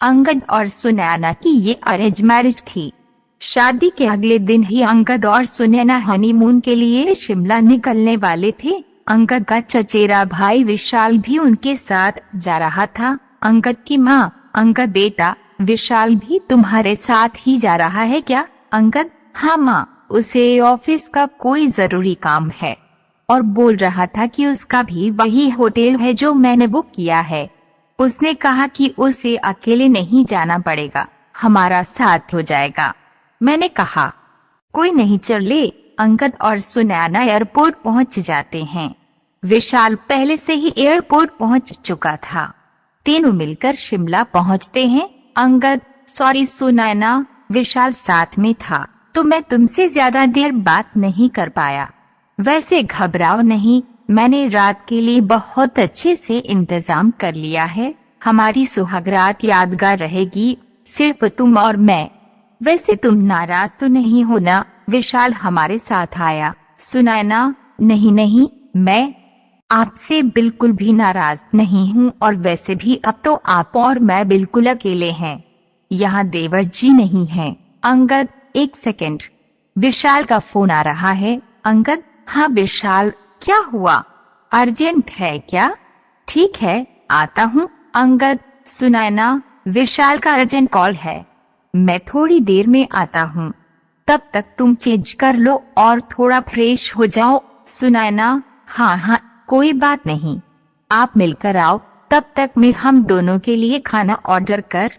अंगद और सुनैना की ये अरेंज मैरिज थी। शादी के अगले दिन ही अंगद और सुनैना हनीमून के लिए शिमला निकलने वाले थे। अंगद का चचेरा भाई विशाल भी उनके साथ जा रहा था। अंगद की माँ, अंगद बेटा, विशाल भी तुम्हारे साथ ही जा रहा है क्या? अंगद, हाँ माँ, उसे ऑफिस का कोई जरूरी काम है और बोल रहा था कि उसका भी वही होटल है जो मैंने बुक किया है। उसने कहा कि उसे अकेले नहीं जाना पड़ेगा, हमारा साथ हो जाएगा। मैंने कहा कोई नहीं, चले। अंगद और सुनैना एयरपोर्ट पहुंच जाते हैं। विशाल पहले से ही एयरपोर्ट पहुंच चुका था। तीनों मिलकर शिमला पहुंचते हैं। अंगद, सॉरी सुनैना, विशाल साथ में था तो मैं तुमसे ज्यादा देर बात नहीं कर पाया। वैसे घबराओ नहीं, मैंने रात के लिए बहुत अच्छे से इंतजाम कर लिया है। हमारी सुहागरात यादगार रहेगी, सिर्फ तुम और मैं। वैसे तुम नाराज तो नहीं हो ना? विशाल हमारे साथ आया। सुनैना, नहीं नहीं, मैं आपसे बिल्कुल भी नाराज नहीं हूँ, और वैसे भी अब तो आप और मैं बिल्कुल अकेले हैं, यहाँ देवर जी नहीं हैं। अंगद, एक सेकंड, विशाल का फोन आ रहा है। अंगद, हाँ विशाल, क्या हुआ? अर्जेंट है क्या? ठीक है, आता हूँ। अंगद, सुनैना, विशाल का अर्जेंट कॉल है, मैं थोड़ी देर में आता हूँ, तब तक तुम चेंज कर लो और थोड़ा फ्रेश हो जाओ। सुनैना, हाँ हाँ, कोई बात नहीं, आप मिलकर आओ, तब तक मैं हम दोनों के लिए खाना ऑर्डर कर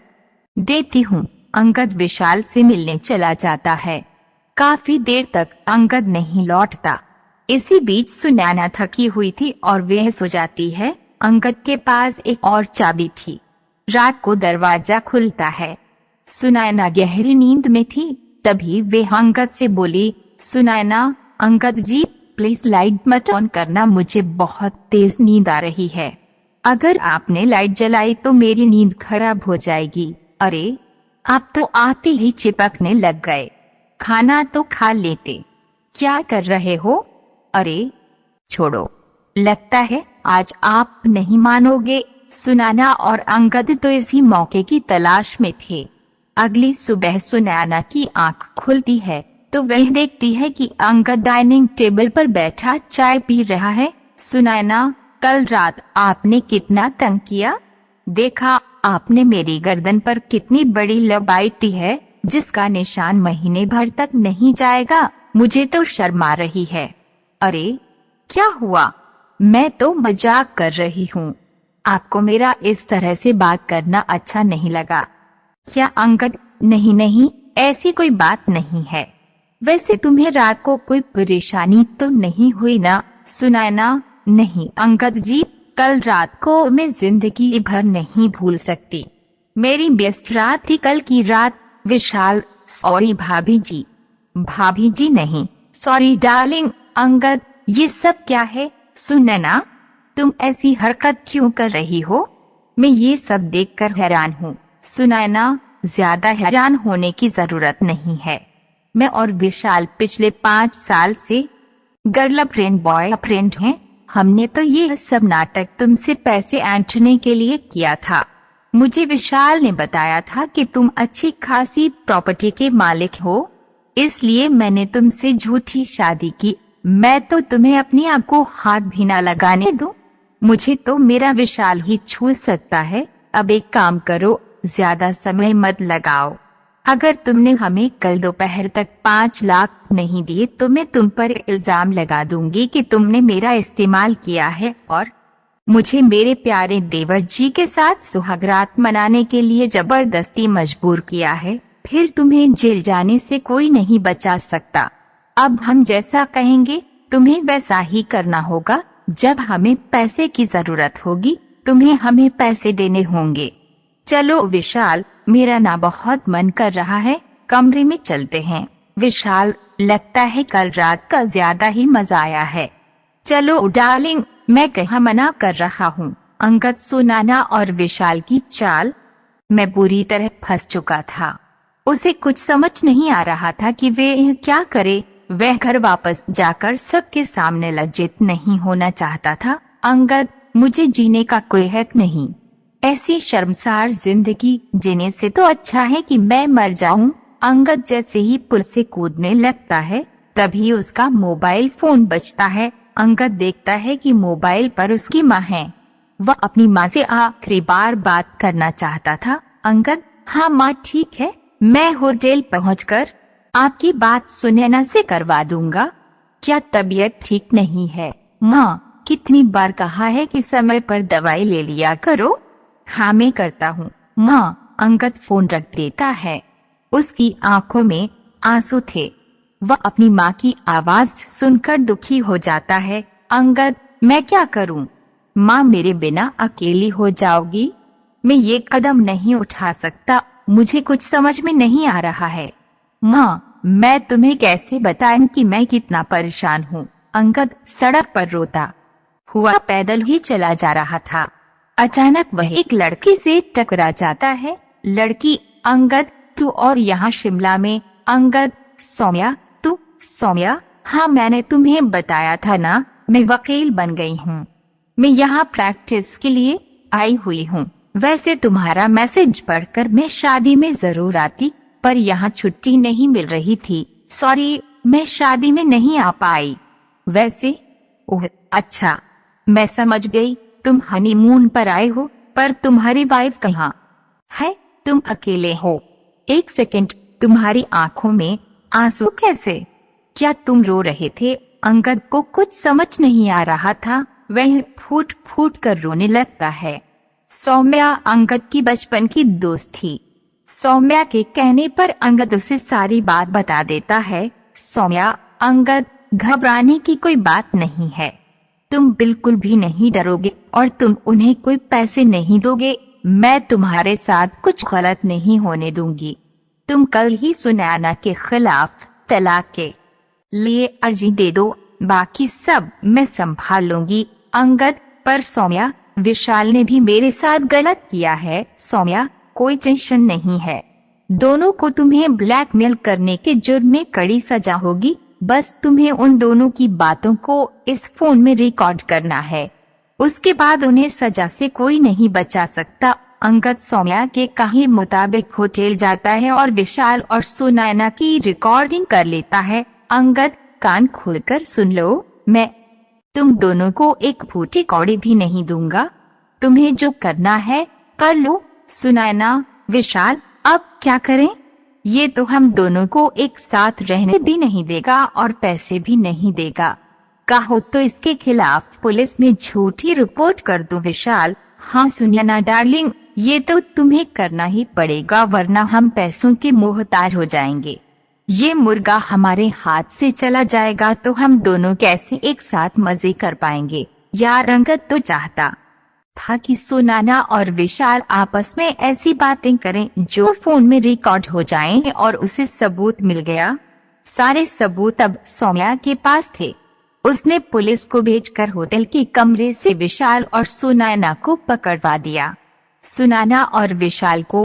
देती हूँ। अंगद विशाल से मिलने चला जाता है। काफी देर तक अंगद नहीं लौटता। इसी बीच सुनैना थकी हुई थी और वह सो जाती है। अंगद के पास एक और चाबी थी। रात को दरवाजा खुलता है। सुनैना गहरी नींद में थी। तभी वे अंगद से बोली, सुनैना, अंगद जी प्लीज लाइट मत ऑन करना, मुझे बहुत तेज नींद आ रही है। अगर आपने लाइट जलाई तो मेरी नींद खराब हो जाएगी। अरे, आप तो आते ही चिपकने लग गए, खाना तो खा लेते, क्या कर रहे हो? अरे छोड़ो, लगता है आज आप नहीं मानोगे। सुनैना और अंगद तो इसी मौके की तलाश में थे। अगली सुबह सुनैना की आंख खुलती है तो वह देखती है कि अंगद डाइनिंग टेबल पर बैठा चाय पी रहा है। सुनैना, कल रात आपने कितना तंग किया, देखा आपने मेरी गर्दन पर कितनी बड़ी लबाइटी है जिसका निशान महीने भर तक नहीं जाएगा, मुझे तो शर्म आ रही है। अरे क्या हुआ, मैं तो मजाक कर रही हूँ, आपको मेरा इस तरह से बात करना अच्छा नहीं लगा क्या? अंगद, नहीं नहीं, ऐसी कोई बात नहीं है। वैसे तुम्हें रात को कोई परेशानी तो नहीं हुई ना? सुनैना, नहीं अंगद जी, कल रात को मैं जिंदगी भर नहीं भूल सकती, मेरी बेस्ट रात थी कल की रात। विशाल, सॉरी भाभी जी। भाभी जी नहीं, सॉरी डार्लिंग। अंगद, ये सब क्या है? सुनैना, तुम ऐसी हरकत क्यों कर रही हो? मैं ये सब देखकर हैरान हूँ। सुनैना, ज्यादा हैरान होने की जरूरत नहीं है, मैं और विशाल पिछले 5 साल से गर्लफ्रेंड बॉयफ्रेंड हैं। हमने तो ये सब नाटक तुमसे पैसे ऐंठने के लिए किया था। मुझे विशाल ने बताया था कि तुम अच्छी खासी प्रॉपर्टी के मालिक हो, इसलिए मैंने तुमसे झूठी शादी की। मैं तो तुम्हें अपनी आंख को हाथ भी ना लगाने दूं, मुझे तो मेरा विशाल ही छू सकता है। अब एक काम करो, ज्यादा समय मत लगाओ, अगर तुमने हमें कल दोपहर तक 5 लाख नहीं दिए तो मैं तुम पर इल्जाम लगा दूंगी कि तुमने मेरा इस्तेमाल किया है और मुझे मेरे प्यारे देवर जी के साथ सुहागरात मनाने के लिए जबरदस्ती मजबूर किया है। फिर तुम्हें जेल जाने से कोई नहीं बचा सकता। अब हम जैसा कहेंगे तुम्हें वैसा ही करना होगा। जब हमें पैसे की जरूरत होगी तुम्हें हमें पैसे देने होंगे। चलो विशाल, मेरा ना बहुत मन कर रहा है, कमरे में चलते हैं। विशाल, लगता है कल रात का ज्यादा ही मजा आया है, चलो डार्लिंग, मैं कहाँ मना कर रहा हूँ। अंगद, सुनैना और विशाल की चाल मैं पूरी तरह फंस चुका था। उसे कुछ समझ नहीं आ रहा था कि वे क्या करे। वह घर वापस जाकर सबके सामने लज्जित नहीं होना चाहता था। अंगद, मुझे जीने का कोई हक नहीं, ऐसी शर्मसार जिंदगी जीने से तो अच्छा है कि मैं मर जाऊं। अंगद जैसे ही पुल से कूदने लगता है तभी उसका मोबाइल फोन बजता है। अंगद देखता है कि मोबाइल पर उसकी माँ है। वह अपनी माँ से आखिरी बार बात करना चाहता था। अंगद, हाँ माँ ठीक है, मैं होटल पहुंचकर आपकी बात सुनैना से करवा दूंगा। क्या तबीयत ठीक नहीं है? माँ, कितनी बार कहा है कि समय पर दवाई ले लिया करो। हाँ मैं करता हूँ माँ। अंगद फोन रख देता है। उसकी आंखों में आंसू थे। वह अपनी माँ की आवाज सुनकर दुखी हो जाता है। अंगद, मैं क्या करूँ? माँ मेरे बिना अकेली हो जाओगी। मैं ये कदम नहीं उठा सकता, मुझे कुछ समझ में नहीं आ रहा है। माँ, मैं तुम्हें कैसे बताऊं कि मैं कितना परेशान हूँ। अंगद सड़क पर रोता हुआ पैदल ही चला जा रहा था। अचानक वह एक लड़की से टकरा जाता है। लड़की, अंगद तू और यहाँ शिमला में? अंगद, सौम्या, तू? सौम्या, हाँ मैंने तुम्हें बताया था ना, मैं वकील बन गई हूँ। मैं यहाँ प्रैक्टिस के लिए आई हुई हूँ। वैसे तुम्हारा मैसेज पढ़कर मैं शादी में जरूर आती, पर यहाँ छुट्टी नहीं मिल रही थी। सॉरी, मैं शादी में नहीं आ पाई। वैसे, ओह अच्छा, मैं समझ गई, तुम हनीमून पर आए हो, पर तुम्हारी वाइफ कहाँ है? तुम अकेले हो? एक सेकंड, तुम्हारी आंखों में आंसू कैसे? क्या तुम रो रहे थे? अंगद को कुछ समझ नहीं आ रहा था। वह फूट फूट कर रोने लगता है। सौम्या अंगद की बचपन की दोस्त थी। सौम्या के कहने पर अंगद उसे सारी बात बता देता है। सौम्या, अंगद, घबराने की कोई बात नहीं है। तुम बिल्कुल भी नहीं डरोगे और तुम उन्हें कोई पैसे नहीं दोगे। मैं तुम्हारे साथ कुछ गलत नहीं होने दूंगी। तुम कल ही सुनैना के खिलाफ तलाक के लिए अर्जी दे दो, बाकी सब मैं संभाल लूंगी। अंगद, पर सौम्या, विशाल ने भी मेरे साथ गलत किया है। सौम्या, कोई टेंशन नहीं है। दोनों को तुम्हें ब्लैकमेल करने के जुर्म में कड़ी सजा होगी। बस तुम्हें उन दोनों की बातों को इस फोन में रिकॉर्ड करना है। उसके बाद उन्हें सजा से कोई नहीं बचा सकता। अंगद सौम्या के कहे मुताबिक होटल जाता है और विशाल और सुनैना की रिकॉर्डिंग कर लेता है। अंगद, कान खोलकर सुन लो, मैं तुम दोनों को एक फूटी कौड़ी भी नहीं दूंगा। तुम्हें जो करना है कर लो। सुनैना, विशाल, अब क्या करें? ये तो हम दोनों को एक साथ रहने भी नहीं देगा और पैसे भी नहीं देगा। कहो तो इसके खिलाफ पुलिस में झूठी रिपोर्ट कर दो। विशाल, हाँ सुनैना डार्लिंग, ये तो तुम्हें करना ही पड़ेगा, वरना हम पैसों के मोहताज हो जाएंगे। ये मुर्गा हमारे हाथ से चला जाएगा तो हम दोनों कैसे एक साथ मजे कर पाएंगे। यार अंगद तो चाहता था कि सुनैना और विशाल आपस में ऐसी बातें करें जो फोन में रिकॉर्ड हो जाएं, और उसे सबूत मिल गया। सारे सबूत अब सौम्या के पास थे। उसने पुलिस को भेजकर होटल के कमरे से विशाल और सुनैना को पकड़वा दिया। सुनैना और विशाल को